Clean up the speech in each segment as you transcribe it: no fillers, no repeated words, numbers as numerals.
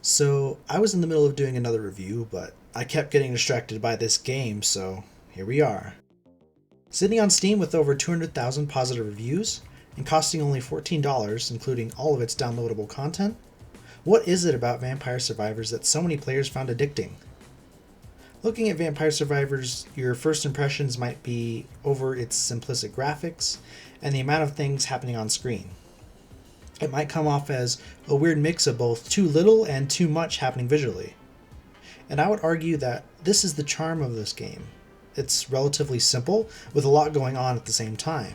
So, I was in the middle of doing another review, but I kept getting distracted by this game, so here we are. Sitting on Steam with over 200,000 positive reviews, and costing only $14, including all of its downloadable content, what is it about Vampire Survivors that so many players found addicting? Looking at Vampire Survivors, your first impressions might be over its simplistic graphics and the amount of things happening on screen. It might come off as a weird mix of both too little and too much happening visually. And I would argue that this is the charm of this game. It's relatively simple, with a lot going on at the same time.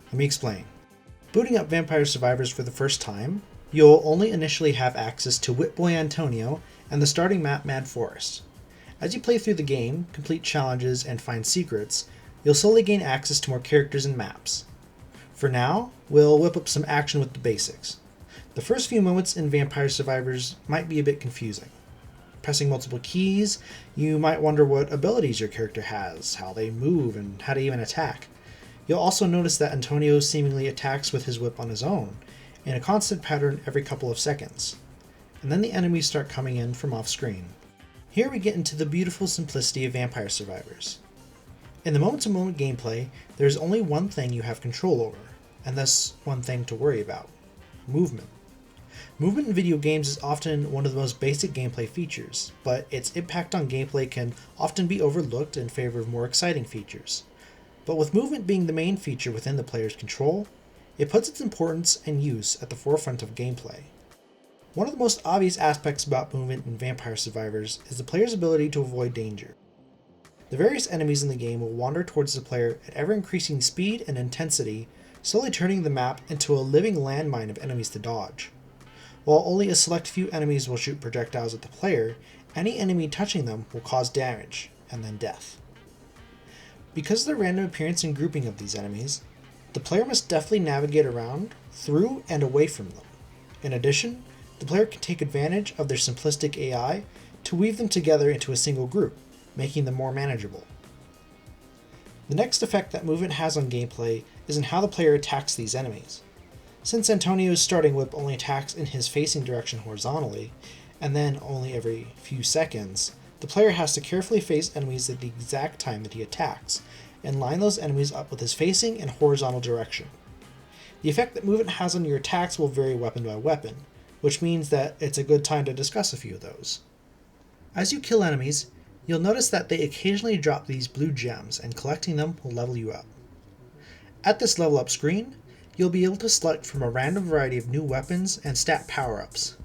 Let me explain. Booting up Vampire Survivors for the first time, you'll only initially have access to Whitboy Antonio and the starting map Mad Forest. As you play through the game, complete challenges, and find secrets, you'll slowly gain access to more characters and maps. For now, we'll whip up some action with the basics. The first few moments in Vampire Survivors might be a bit confusing. Pressing multiple keys, you might wonder what abilities your character has, how they move, and how to even attack. You'll also notice that Antonio seemingly attacks with his whip on his own, in a constant pattern every couple of seconds. And then the enemies start coming in from off screen. Here we get into the beautiful simplicity of Vampire Survivors. In the moment-to-moment gameplay, there's only one thing you have control over, and thus one thing to worry about: movement. Movement in video games is often one of the most basic gameplay features, but its impact on gameplay can often be overlooked in favor of more exciting features. But with movement being the main feature within the player's control, it puts its importance and use at the forefront of gameplay. One of the most obvious aspects about movement in Vampire Survivors is the player's ability to avoid danger. The various enemies in the game will wander towards the player at ever-increasing speed and intensity, slowly turning the map into a living landmine of enemies to dodge. While only a select few enemies will shoot projectiles at the player, any enemy touching them will cause damage, and then death. Because of the random appearance and grouping of these enemies, the player must deftly navigate around, through, and away from them. In addition, the player can take advantage of their simplistic AI to weave them together into a single group, making them more manageable. The next effect that movement has on gameplay is in how the player attacks these enemies. Since Antonio's starting whip only attacks in his facing direction horizontally, and then only every few seconds, the player has to carefully face enemies at the exact time that he attacks, and line those enemies up with his facing and horizontal direction. The effect that movement has on your attacks will vary weapon by weapon, which means that it's a good time to discuss a few of those. As you kill enemies, you'll notice that they occasionally drop these blue gems, and collecting them will level you up. At this level up screen, you'll be able to select from a random variety of new weapons and stat power-ups.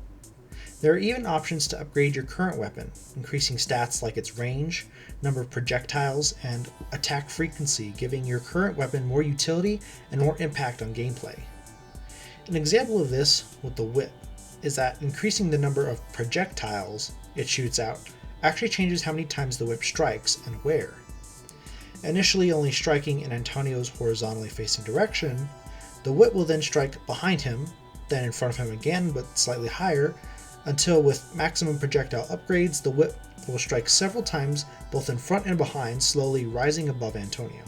There are even options to upgrade your current weapon, increasing stats like its range, number of projectiles, and attack frequency, giving your current weapon more utility and more impact on gameplay. An example of this with the whip is that increasing the number of projectiles it shoots out actually changes how many times the whip strikes and where. Initially only striking in Antonio's horizontally facing direction, the whip will then strike behind him, then in front of him again but slightly higher, until with maximum projectile upgrades the whip will strike several times both in front and behind, slowly rising above Antonio.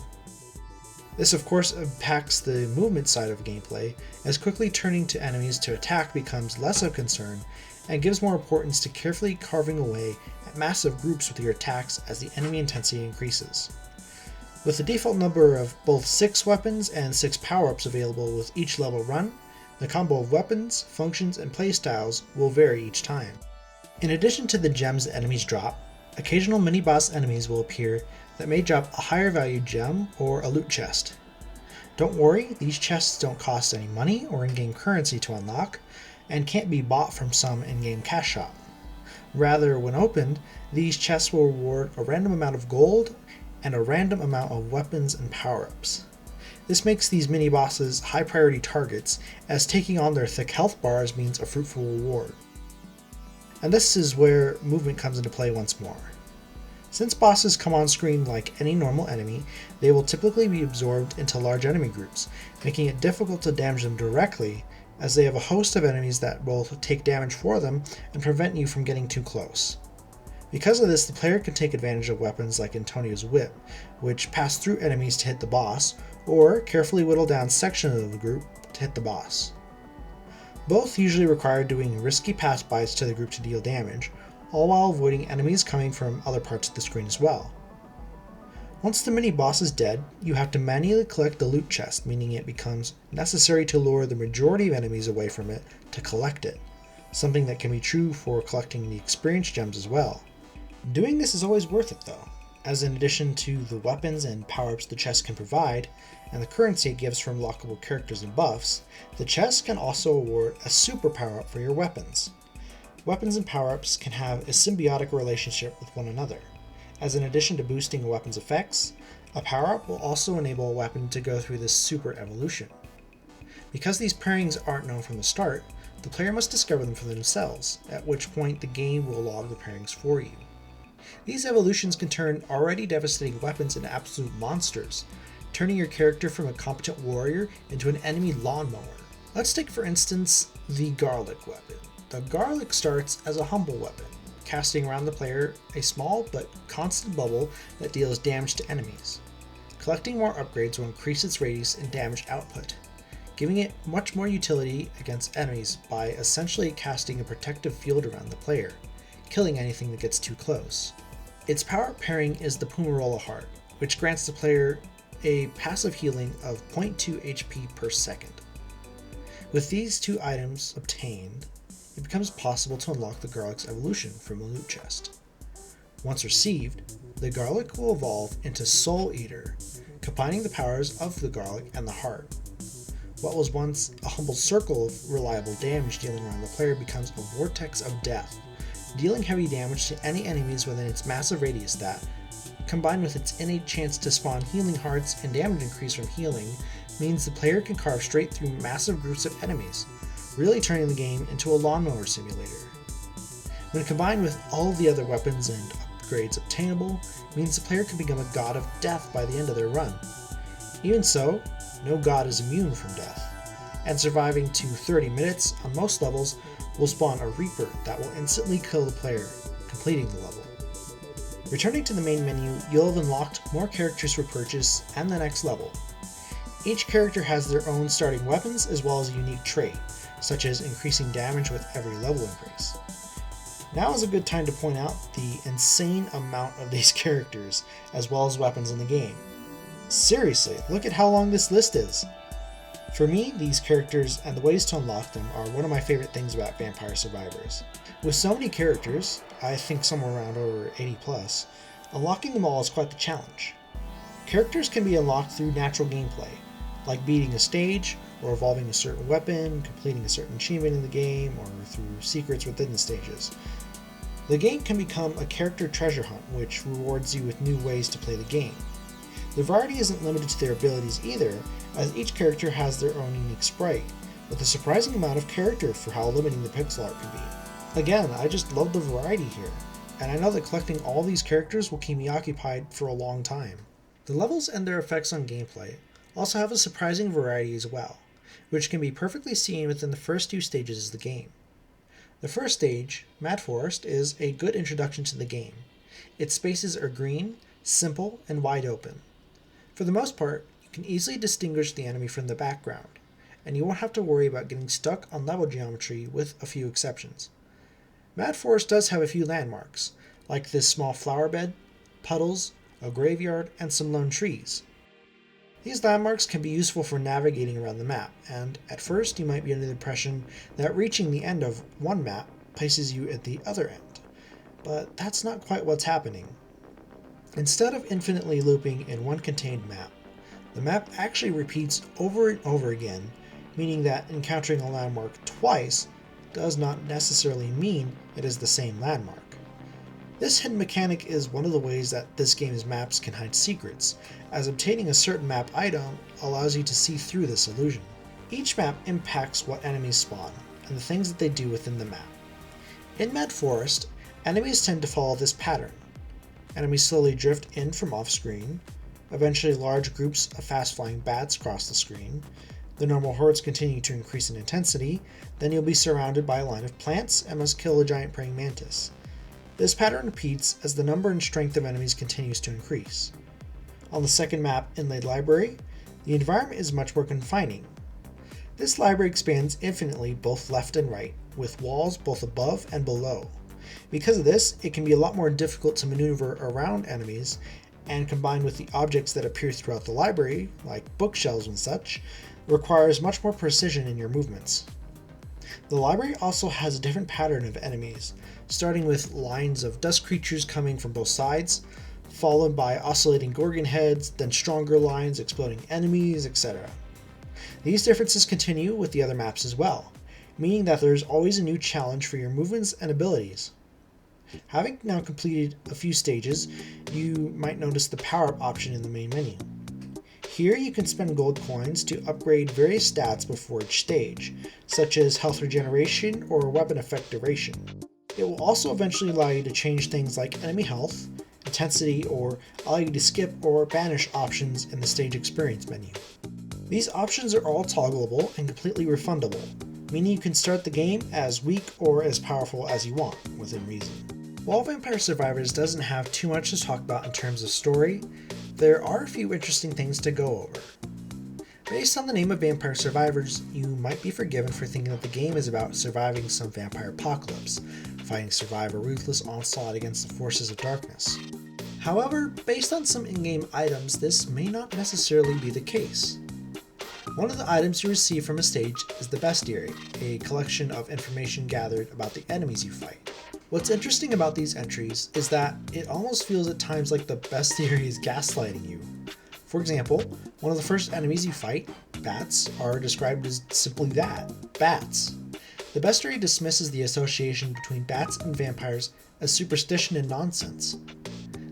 This of course impacts the movement side of gameplay, as quickly turning to enemies to attack becomes less of a concern and gives more importance to carefully carving away at massive groups with your attacks as the enemy intensity increases. With the default number of both 6 weapons and 6 power-ups available with each level run, the combo of weapons, functions, and playstyles will vary each time. In addition to the gems that enemies drop, occasional mini-boss enemies will appear that may drop a higher value gem or a loot chest. Don't worry, these chests don't cost any money or in-game currency to unlock, and can't be bought from some in-game cash shop. Rather, when opened, these chests will reward a random amount of gold and a random amount of weapons and power-ups. This makes these mini-bosses high-priority targets, as taking on their thick health bars means a fruitful reward. And this is where movement comes into play once more. Since bosses come on screen like any normal enemy, they will typically be absorbed into large enemy groups, making it difficult to damage them directly, as they have a host of enemies that will take damage for them and prevent you from getting too close. Because of this, the player can take advantage of weapons like Antonio's whip, which pass through enemies to hit the boss, or carefully whittle down sections of the group to hit the boss. Both usually require doing risky pass-bys to the group to deal damage, all while avoiding enemies coming from other parts of the screen as well. Once the mini-boss is dead, you have to manually collect the loot chest, meaning it becomes necessary to lure the majority of enemies away from it to collect it, something that can be true for collecting the experience gems as well. Doing this is always worth it though, as in addition to the weapons and power-ups the chest can provide, and the currency it gives from unlockable characters and buffs, the chest can also award a super power-up for your weapons. Weapons and power-ups can have a symbiotic relationship with one another, as in addition to boosting a weapon's effects, a power-up will also enable a weapon to go through this super evolution. Because these pairings aren't known from the start, the player must discover them for themselves, at which point the game will log the pairings for you. These evolutions can turn already devastating weapons into absolute monsters, turning your character from a competent warrior into an enemy lawnmower. Let's take for instance the garlic weapon. The garlic starts as a humble weapon, casting around the player a small but constant bubble that deals damage to enemies. Collecting more upgrades will increase its radius and damage output, giving it much more utility against enemies by essentially casting a protective field around the player, killing anything that gets too close. Its power pairing is the Pumarola Heart, which grants the player a passive healing of 0.2 HP per second. With these two items obtained, it becomes possible to unlock the garlic's evolution from a loot chest. Once received, the garlic will evolve into Soul Eater, combining the powers of the garlic and the heart. What was once a humble circle of reliable damage dealing around the player becomes a vortex of death, dealing heavy damage to any enemies within its massive radius that, combined with its innate chance to spawn healing hearts and damage increase from healing, means the player can carve straight through massive groups of enemies, really turning the game into a lawnmower simulator. When combined with all the other weapons and upgrades obtainable, means the player can become a god of death by the end of their run. Even so, no god is immune from death, and surviving to 30 minutes on most levels will spawn a Reaper that will instantly kill the player, completing the level. Returning to the main menu, you'll have unlocked more characters for purchase and the next level. Each character has their own starting weapons as well as a unique trait, such as increasing damage with every level increase. Now is a good time to point out the insane amount of these characters, as well as weapons in the game. Seriously, look at how long this list is! For me, these characters and the ways to unlock them are one of my favorite things about Vampire Survivors. With so many characters, I think somewhere around over 80 plus, unlocking them all is quite the challenge. Characters can be unlocked through natural gameplay, like beating a stage, or evolving a certain weapon, completing a certain achievement in the game, or through secrets within the stages. The game can become a character treasure hunt, which rewards you with new ways to play the game. The variety isn't limited to their abilities either, as each character has their own unique sprite, with a surprising amount of character for how limiting the pixel art can be. Again, I just love the variety here, and I know that collecting all these characters will keep me occupied for a long time. The levels and their effects on gameplay also have a surprising variety as well, which can be perfectly seen within the first two stages of the game. The first stage, Mad Forest, is a good introduction to the game. Its spaces are green, simple, and wide open. For the most part, you can easily distinguish the enemy from the background, and you won't have to worry about getting stuck on level geometry with a few exceptions. Mad Forest does have a few landmarks, like this small flower bed, puddles, a graveyard, and some lone trees. These landmarks can be useful for navigating around the map, and at first you might be under the impression that reaching the end of one map places you at the other end, but that's not quite what's happening. Instead of infinitely looping in one contained map, the map actually repeats over and over again, meaning that encountering a landmark twice does not necessarily mean it is the same landmark. This hidden mechanic is one of the ways that this game's maps can hide secrets, as obtaining a certain map item allows you to see through this illusion. Each map impacts what enemies spawn, and the things that they do within the map. In Mad Forest, enemies tend to follow this pattern. Enemies slowly drift in from off-screen, eventually large groups of fast-flying bats cross the screen, the normal hordes continue to increase in intensity, then you'll be surrounded by a line of plants and must kill a giant praying mantis. This pattern repeats as the number and strength of enemies continues to increase. On the second map, Inlaid Library, the environment is much more confining. This library expands infinitely both left and right, with walls both above and below. Because of this, it can be a lot more difficult to maneuver around enemies, and combined with the objects that appear throughout the library, like bookshelves and such, requires much more precision in your movements. The library also has a different pattern of enemies, starting with lines of dust creatures coming from both sides, followed by oscillating gorgon heads, then stronger lines, exploding enemies, etc. These differences continue with the other maps as well, meaning that there's always a new challenge for your movements and abilities. Having now completed a few stages, you might notice the power-up option in the main menu. Here you can spend gold coins to upgrade various stats before each stage, such as health regeneration or weapon effect duration. It will also eventually allow you to change things like enemy health, intensity, or allow you to skip or banish options in the stage experience menu. These options are all toggleable and completely refundable, meaning you can start the game as weak or as powerful as you want, within reason. While Vampire Survivors doesn't have too much to talk about in terms of story, there are a few interesting things to go over. Based on the name of Vampire Survivors, you might be forgiven for thinking that the game is about surviving some vampire apocalypse, fighting to survive a ruthless onslaught against the forces of darkness. However, based on some in-game items, this may not necessarily be the case. One of the items you receive from a stage is the Bestiary, a collection of information gathered about the enemies you fight. What's interesting about these entries is that it almost feels at times like the Bestiary is gaslighting you. For example, one of the first enemies you fight, bats, are described as simply that, bats. The Bestiary dismisses the association between bats and vampires as superstition and nonsense.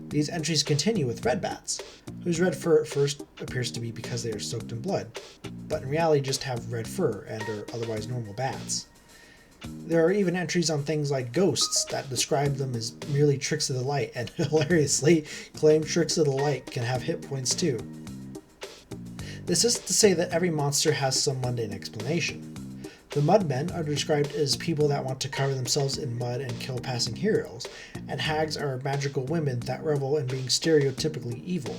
These entries continue with red bats, whose red fur at first appears to be because they are soaked in blood, but in reality just have red fur and are otherwise normal bats. There are even entries on things like ghosts that describe them as merely tricks of the light, and hilariously claim tricks of the light can have hit points too. This isn't to say that every monster has some mundane explanation. The Mudmen are described as people that want to cover themselves in mud and kill passing heroes, and hags are magical women that revel in being stereotypically evil.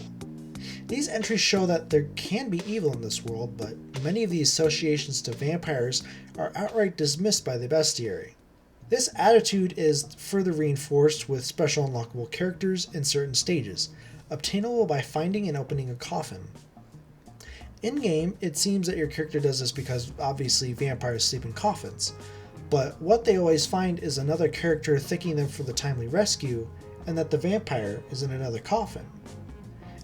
These entries show that there can be evil in this world, but many of the associations to vampires are outright dismissed by the Bestiary. This attitude is further reinforced with special unlockable characters in certain stages, obtainable by finding and opening a coffin. In-game, it seems that your character does this because obviously vampires sleep in coffins, but what they always find is another character thanking them for the timely rescue, and that the vampire is in another coffin.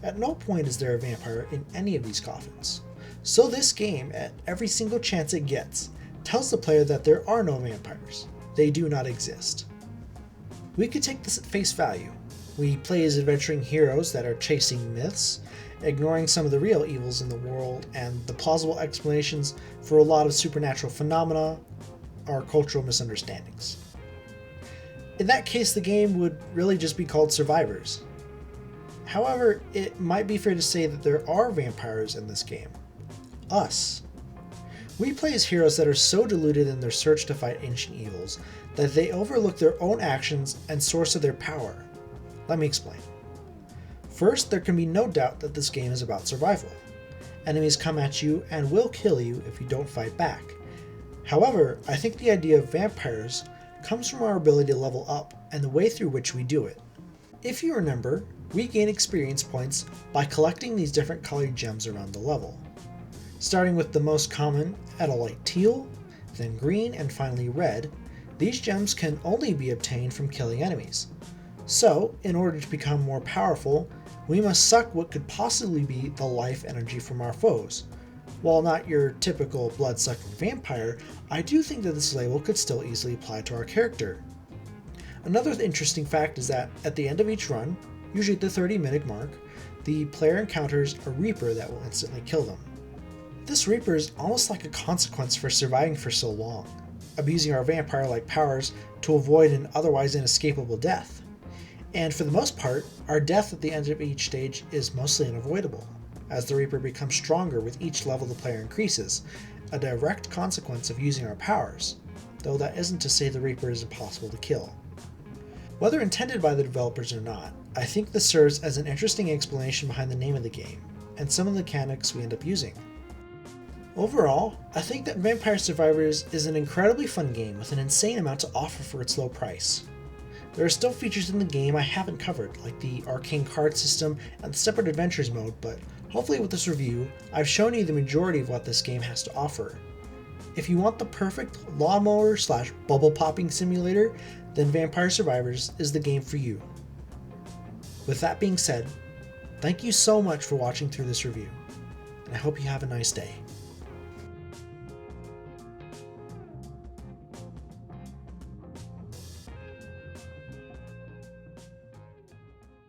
At no point is there a vampire in any of these coffins. So this game, at every single chance it gets, tells the player that there are no vampires. They do not exist. We could take this at face value. We play as adventuring heroes that are chasing myths, ignoring some of the real evils in the world and the plausible explanations for a lot of supernatural phenomena or cultural misunderstandings. In that case, the game would really just be called Survivors. However, it might be fair to say that there are vampires in this game. Us. We play as heroes that are so deluded in their search to fight ancient evils that they overlook their own actions and source of their power. Let me explain. First, there can be no doubt that this game is about survival. Enemies come at you and will kill you if you don't fight back. However, I think the idea of vampires comes from our ability to level up and the way through which we do it. If you remember, we gain experience points by collecting these different colored gems around the level. Starting with the most common at a light teal, then green, and finally red, these gems can only be obtained from killing enemies. So, in order to become more powerful, we must suck what could possibly be the life energy from our foes. While not your typical blood-sucking vampire, I do think that this label could still easily apply to our character. Another interesting fact is that at the end of each run, usually at the 30-minute mark, the player encounters a Reaper that will instantly kill them. This Reaper is almost like a consequence for surviving for so long, abusing our vampire-like powers to avoid an otherwise inescapable death. And for the most part, our death at the end of each stage is mostly unavoidable, as the Reaper becomes stronger with each level the player increases, a direct consequence of using our powers, though that isn't to say the Reaper is impossible to kill. Whether intended by the developers or not, I think this serves as an interesting explanation behind the name of the game, and some of the mechanics we end up using. Overall, I think that Vampire Survivors is an incredibly fun game with an insane amount to offer for its low price. There are still features in the game I haven't covered, like the arcane card system and the separate adventures mode, but hopefully with this review, I've shown you the majority of what this game has to offer. If you want the perfect lawnmower / bubble popping simulator, then Vampire Survivors is the game for you. With that being said, thank you so much for watching through this review, and I hope you have a nice day.